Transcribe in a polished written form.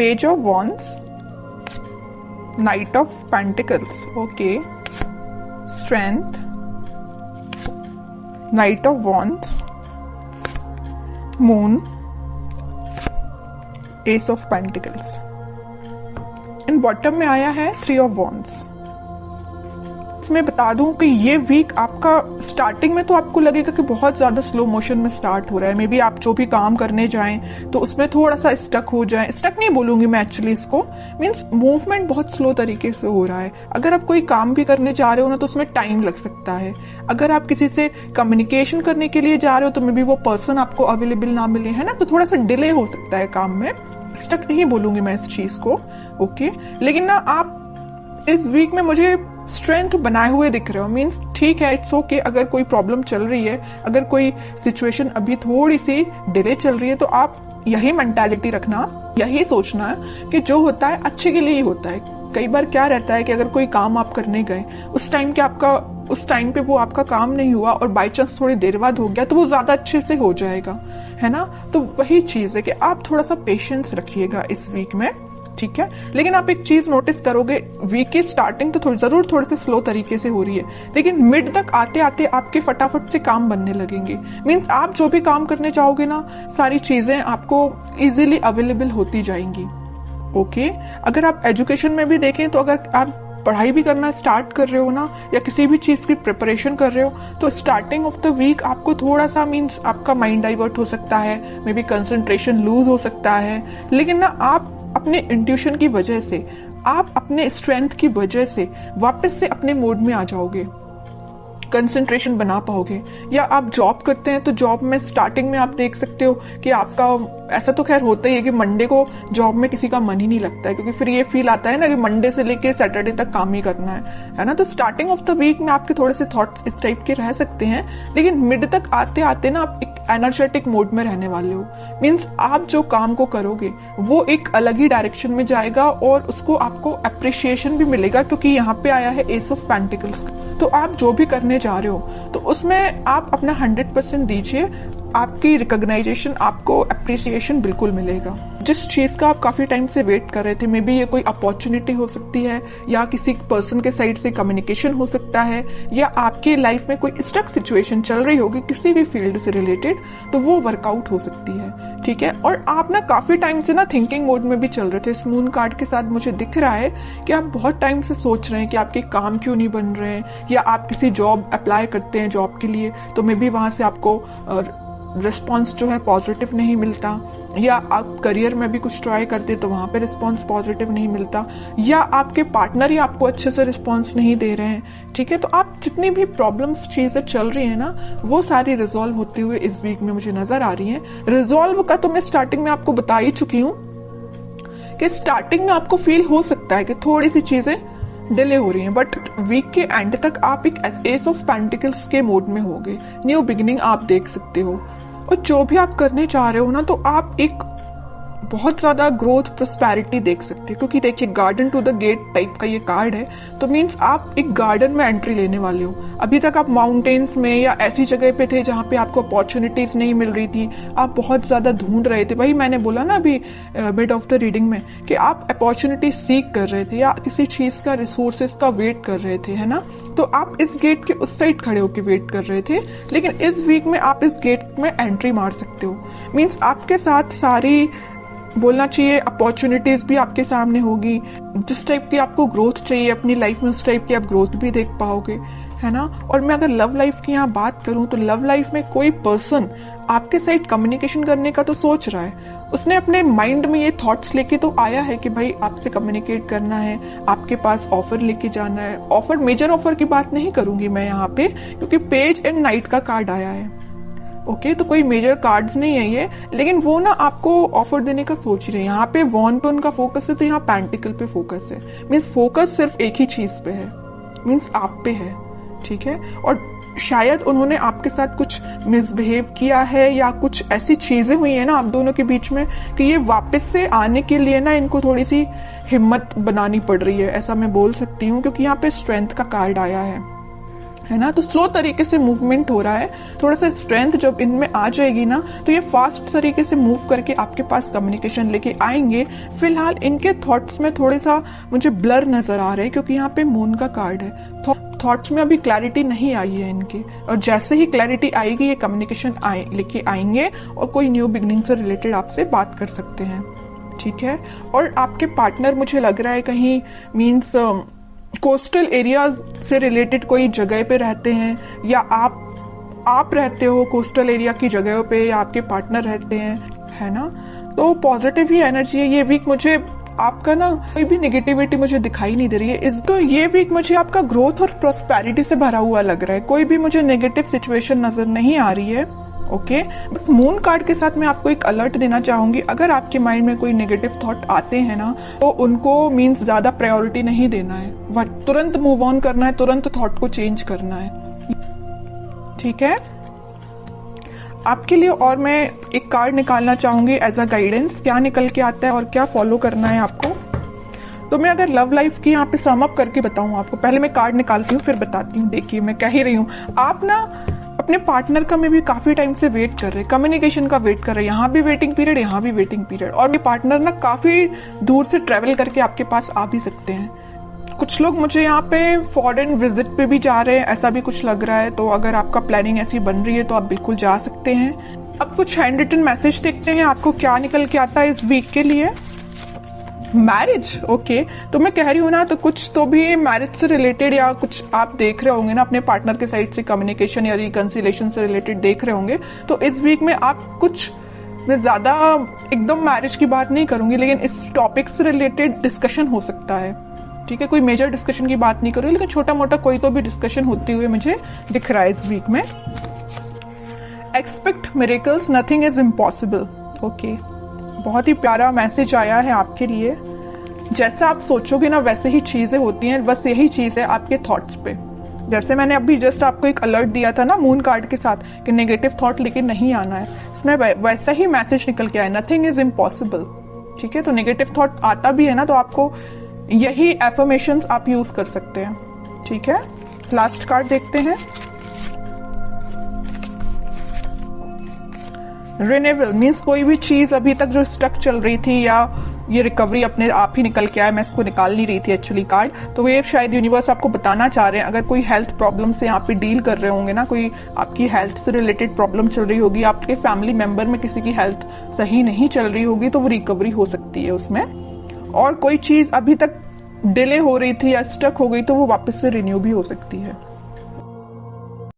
Page of wands, night of pentacles, okay, strength, night of wands, moon, S of pentacles. In bottom में आया है 3 of wands. इसमें बता दूं कि ये वीक आपका स्टार्टिंग में तो आपको लगेगा कि बहुत ज्यादा स्लो मोशन में स्टार्ट हो रहा है। मे बी आप जो भी काम करने जाएं तो उसमें थोड़ा सा स्टक हो जाएं। स्टक नहीं बोलूंगी मैं एक्चुअली इसको, मीन्स मूवमेंट बहुत स्लो तरीके से हो रहा है। अगर आप कोई काम भी करने जा रहे हो ना तो उसमें टाइम लग सकता है। अगर आप किसी से कम्युनिकेशन करने के लिए जा रहे हो तो मे बी वो पर्सन आपको अवेलेबल ना मिले, है ना, तो थोड़ा सा डिले हो सकता है काम में। स्टक नहीं बोलूंगी मैं इस चीज को, ओके। लेकिन ना आप इस वीक में मुझे स्ट्रेंथ बनाए हुए दिख रहे हो, मीन्स ठीक है, इट्स ओके। अगर कोई प्रॉब्लम चल रही है, अगर कोई सिचुएशन अभी थोड़ी सी डिले चल रही है, तो आप यही मेंटालिटी रखना, यही सोचना है कि जो होता है अच्छे के लिए ही होता है। कई बार क्या रहता है कि अगर कोई काम आप करने गए, उस टाइम पे वो आपका काम नहीं हुआ और बाई चांस थोड़ी देर बाद हो गया तो वो ज्यादा अच्छे से हो जाएगा, है ना। तो वही चीज है कि आप थोड़ा सा पेशेंस रखिएगा इस वीक में, ठीक है। लेकिन आप एक चीज नोटिस करोगे, वीक की स्टार्टिंग तो जरूर थोड़ी सी स्लो तरीके से हो रही है, लेकिन मिड तक आते आते आपके फटाफट से काम बनने लगेंगे। मीन्स आप जो भी काम करने चाहोगे ना, सारी चीजें आपको इजीली अवेलेबल होती जाएंगी, ओके। अगर आप एजुकेशन में भी देखें तो अगर आप पढ़ाई भी करना स्टार्ट कर रहे हो ना, या किसी भी चीज की प्रिपरेशन कर रहे हो, तो स्टार्टिंग ऑफ द वीक आपको थोड़ा सा, मीन्स आपका माइंड डाइवर्ट हो सकता है, मे बी कंसंट्रेशन लूज हो सकता है। लेकिन ना आप अपने इंट्यूशन की वजह से, आप अपने स्ट्रेंथ की वजह से वापस से अपने मोड में आ जाओगे, कंसंट्रेशन बना पाओगे। या आप जॉब करते हैं तो जॉब में स्टार्टिंग में आप देख सकते हो कि आपका, ऐसा तो खैर होता ही है कि मंडे को जॉब में किसी का मन ही नहीं लगता है, क्योंकि फिर ये फील आता है ना कि मंडे से लेके सैटरडे तक काम ही करना है ना। तो स्टार्टिंग ऑफ द वीक में आपके थोड़े से थॉट्स इस टाइप के रह सकते हैं, लेकिन मिड तक आते आते ना आप एक एनर्जेटिक मोड में रहने वाले हो। मीन्स आप जो काम को करोगे वो एक अलग ही डायरेक्शन में जाएगा और उसको आपको अप्रिशिएशन भी मिलेगा, क्योंकि यहाँ पे आया है एस ऑफ पेंटिकल्स। तो आप जो भी करने जा रहे हो तो उसमें आप अपना 100% दीजिए, आपकी रिकॉग्नाइजेशन, आपको अप्रिसिएशन बिल्कुल मिलेगा। जिस चीज का आप काफी टाइम से वेट कर रहे थे, मे बी ये कोई अपॉर्चुनिटी हो सकती है, या किसी पर्सन के साइड से कम्युनिकेशन हो सकता है, या आपके लाइफ में कोई स्टक सिचुएशन चल रही होगी किसी भी फील्ड से रिलेटेड, तो वो वर्कआउट हो सकती है, ठीक है। और आप ना काफी टाइम से ना थिंकिंग मोड में भी चल रहे थे। इस मून कार्ड के साथ मुझे दिख रहा है कि आप बहुत टाइम से सोच रहे हैं कि आपके काम क्यों नहीं बन रहे हैं, या आप किसी जॉब अप्लाई करते हैं जॉब के लिए तो मे बी वहां से आपको रिस्पॉन्स जो है पॉजिटिव नहीं मिलता, या आप करियर में भी कुछ ट्राई करते तो वहां पे रिस्पॉन्स पॉजिटिव नहीं मिलता, या आपके पार्टनर ही आपको अच्छे से रिस्पॉन्स नहीं दे रहे हैं, ठीक है। तो आप जितनी भी प्रॉब्लम्स चीजें चल रही है ना, वो सारी रिजॉल्व होते हुए इस वीक में मुझे नजर आ रही है। रिजॉल्व का तो मैं स्टार्टिंग में आपको बता ही चुकी हूँ कि स्टार्टिंग में आपको फील हो सकता है कि थोड़ी सी चीजें डिले हो रही हैं, बट वीक के एंड तक आप एक एस ऑफ पेंटिकल्स के मोड में होगे। न्यू बिगिनिंग आप देख सकते हो, और जो भी आप करने चाह रहे हो ना, तो आप एक बहुत ज्यादा ग्रोथ, प्रोस्पेरिटी देख सकते हो। क्योंकि देखिए, garden to the gate type का ये कार्ड है, तो मीन्स आप एक गार्डन में एंट्री लेने वाले हो। अभी तक आप माउंटेन्स में या ऐसी जगह पे थे जहां पे आपको अपॉर्चुनिटीज नहीं मिल रही थी, आप बहुत ज्यादा ढूंढ रहे थे। वही मैंने बोला ना अभी मिड ऑफ द रीडिंग में कि आप अपॉर्चुनिटी सीख कर रहे थे, या किसी चीज का, रिसोर्सेज का वेट कर रहे थे, है ना। तो आप इस गेट के उस साइड खड़े होकर वेट कर रहे थे, लेकिन इस वीक में आप इस गेट में एंट्री मार सकते हो। मीन्स आपके साथ सारी, बोलना चाहिए, अपॉर्चुनिटीज भी आपके सामने होगी। जिस टाइप की आपको ग्रोथ चाहिए अपनी लाइफ में, उस टाइप की आप ग्रोथ भी देख पाओगे, है ना। और मैं अगर लव लाइफ की यहाँ बात करूं तो लव लाइफ में कोई पर्सन आपके साथ कम्युनिकेशन करने का तो सोच रहा है, उसने अपने माइंड में ये थॉट्स लेके तो आया है कि भाई आपसे कम्युनिकेट करना है, आपके पास ऑफर लेके जाना है। ऑफर, मेजर ऑफर की बात नहीं करूंगी मैं यहाँ पे, क्योंकि पेज एंड नाइट का कार्ड आया है, ओके। तो कोई मेजर कार्ड्स नहीं है ये, लेकिन वो ना आपको ऑफर देने का सोच रहे हैं। यहाँ पे वॉन पे उनका फोकस है, तो यहाँ पेंटिकल पे फोकस है। मीन्स फोकस सिर्फ एक ही चीज पे है, मीन्स आप पे है, ठीक है। और शायद उन्होंने आपके साथ कुछ मिसबिहेव किया है, या कुछ ऐसी चीजें हुई है ना आप दोनों के बीच में कि ये वापस से आने के लिए ना इनको थोड़ी सी हिम्मत बनानी पड़ रही है, ऐसा मैं बोल सकती हूँ। क्योंकि यहाँ पे स्ट्रेंथ का कार्ड आया है, है ना। तो स्लो तरीके से मूवमेंट हो रहा है, थोड़ा सा स्ट्रेंथ जब इनमें आ जाएगी ना तो ये फास्ट तरीके से मूव करके आपके पास कम्युनिकेशन लेके आएंगे। फिलहाल इनके थॉट्स में थोड़े सा मुझे ब्लर नजर आ रहे हैं, क्योंकि यहाँ पे मून का कार्ड है। थॉट्स में अभी क्लैरिटी नहीं आई है इनके, और जैसे ही क्लैरिटी आएगी ये कम्युनिकेशन लेके आएंगे और कोई न्यू बिगनिंग से रिलेटेड आपसे बात कर सकते हैं, ठीक है। और आपके पार्टनर मुझे लग रहा है कहीं मीन्स कोस्टल एरिया से रिलेटेड कोई जगह पे रहते हैं, या आप रहते हो कोस्टल एरिया की जगहों पे, या आपके पार्टनर रहते हैं, है ना। तो पॉजिटिव ही एनर्जी है ये वीक। मुझे आपका ना कोई भी नेगेटिविटी मुझे दिखाई नहीं दे रही है। तो ये वीक मुझे आपका ग्रोथ और प्रॉस्पेरिटी से भरा हुआ लग रहा है। कोई भी मुझे नेगेटिव सिचुएशन नजर नहीं आ रही है। ओके, बस मून कार्ड के साथ मैं आपको एक अलर्ट देना चाहूंगी, अगर आपके माइंड में कोई नेगेटिव थॉट आते हैं ना तो उनको मीन्स ज्यादा प्रायोरिटी नहीं देना है, तुरंत मूव ऑन करना है, तुरंत थॉट को चेंज करना है, ठीक है। आपके लिए और मैं एक कार्ड निकालना चाहूंगी एज अ गाइडेंस, क्या निकल के आता है और क्या फॉलो करना है आपको। तो मैं अगर लव लाइफ की यहाँ पे सम अप करके बताऊं आपको, पहले मैं कार्ड निकालती हूँ फिर बताती हूँ। देखिए मैं कह ही रही हूँ, आप ना अपने पार्टनर का में भी काफी टाइम से वेट कर रहे हैं, कम्युनिकेशन का वेट कर रहे हैं, यहाँ भी वेटिंग पीरियड, यहाँ भी वेटिंग पीरियड, और ये पार्टनर ना काफी दूर से ट्रेवल करके आपके पास आ भी सकते हैं। कुछ लोग मुझे यहाँ पे फॉरेन विजिट पे भी जा रहे हैं, ऐसा भी कुछ लग रहा है। तो अगर आपका प्लानिंग ऐसी बन रही है तो आप बिल्कुल जा सकते हैं। अब कुछ हैंड रिटन मैसेज देखते हैं आपको क्या निकल के आता है इस वीक के लिए। Marriage, okay. तो मैं कह रही हूँ ना, तो कुछ तो भी मैरिज से रिलेटेड या कुछ आप देख रहे होंगे ना, अपने पार्टनर के साइड से कम्युनिकेशन या रिकंसिलेशन से रिलेटेड देख रहे होंगे। तो इस वीक में आप कुछ, मैं ज्यादा एकदम मैरिज की बात नहीं करूंगी, लेकिन इस टॉपिक से रिलेटेड डिस्कशन हो सकता है, ठीक है। कोई मेजर डिस्कशन की बात नहीं करूंगी, लेकिन छोटा मोटा कोई तो भी डिस्कशन होते हुए मुझे दिख रहा है इस वीक में। Expect miracles, nothing is impossible, okay. बहुत ही प्यारा मैसेज आया है आपके लिए। जैसा आप सोचोगे ना वैसे ही चीजें होती हैं, बस यही चीज है आपके थॉट्स पे। जैसे मैंने अभी जस्ट आपको एक अलर्ट दिया था ना मून कार्ड के साथ कि नेगेटिव थॉट लेके नहीं आना है, इसमें वैसा ही मैसेज निकल के आया, नथिंग इज इम्पॉसिबल, ठीक है। तो नेगेटिव थॉट आता भी है ना तो आपको यही एफर्मेशंस आप यूज कर सकते हैं, ठीक है। लास्ट कार्ड देखते हैं, रिन्यूअल मीन्स कोई भी चीज अभी तक जो स्टक चल रही थी या ये रिकवरी अपने आप ही निकल के आया, मैं इसको निकाल नहीं रही थी एक्चुअली कार्ड। तो ये शायद यूनिवर्स आपको बताना चाह रहे हैं, अगर कोई हेल्थ प्रॉब्लम से यहाँ पे डील कर रहे होंगे ना, कोई आपकी हेल्थ से रिलेटेड प्रॉब्लम चल रही होगी, आपके फैमिली मेंबर में किसी की हेल्थ सही नहीं चल रही होगी, तो वो रिकवरी हो सकती है उसमें। और कोई चीज अभी तक डिले हो रही थी या स्टक हो गई तो वो वापस से रिन्यू भी हो सकती है।